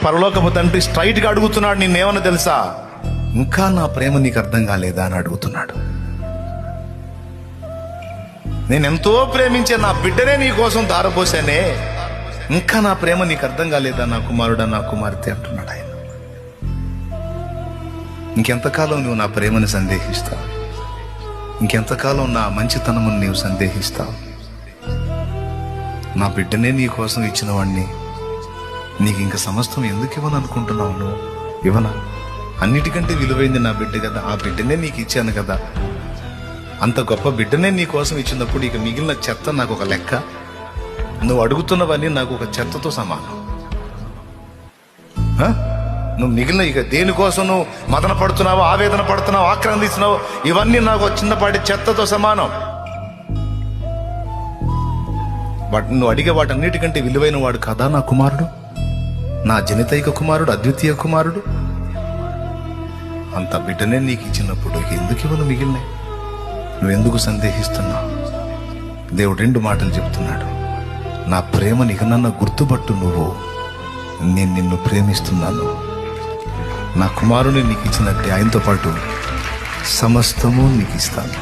పరలోకపు తండ్రి స్ట్రైట్గా అడుగుతున్నాడు, నిన్నేమన్నా తెలుసా? ఇంకా నా ప్రేమ నీకు అర్థం కాలేదా అని అడుగుతున్నాడు. నేనెంతో ప్రేమించే నా బిడ్డనే నీ కోసం దారపోసానే, ఇంకా నా ప్రేమ నీకు అర్థం కాలేదా నా కుమారుడా, నా కుమార్తె అంటున్నాడు ఆయన. ఇంకెంతకాలం నువ్వు నా ప్రేమని సందేహిస్తావు? ఇంకెంతకాలం నా మంచితనమును నీవు సందేహిస్తావు? నా బిడ్డనే నీ కోసం ఇచ్చిన వాడిని నీకు ఇంక సమస్తం ఎందుకు ఇవ్వను అనుకుంటున్నావు? నువ్వు ఇవ్వనా? అన్నిటికంటే విలువైంది నా బిడ్డ కదా, ఆ బిడ్డనే నీకు ఇచ్చాను కదా. అంత గొప్ప బిడ్డనే నీ కోసం ఇచ్చినప్పుడు ఇక మిగిలిన చెత్త నాకు ఒక లెక్క? నువ్వు అడుగుతున్నవన్నీ నాకు ఒక చెత్తతో సమానం. నువ్వు మిగిలిన ఇక దేనికోసం నువ్వు మదన పడుతున్నావు, ఆవేదన పడుతున్నావు, ఆక్రందిస్తున్నావు, ఇవన్నీ నాకు చిన్నపాటి చెత్తతో సమానం. నువ్వు అడిగే వాటన్నిటికంటే విలువైన వాడు కదా నా కుమారుడు, నా జనితైక కుమారుడు, అద్వితీయ కుమారుడు. అంత బిడ్డనే నీకు ఇచ్చినప్పుడు ఎందుకు ఇవ్వను మిగిలినాయి? నువ్వెందుకు సందేహిస్తున్నావు? దేవుడు 2 మాటలు చెప్తున్నాడు. నా ప్రేమ నీకు నన్ను గుర్తుపట్టు, నువ్వు నేను నిన్ను ప్రేమిస్తున్నాను. నా కుమారుని నీకు ఇచ్చినట్టే ఆయనతో పాటు సమస్తము నీకు ఇస్తాను.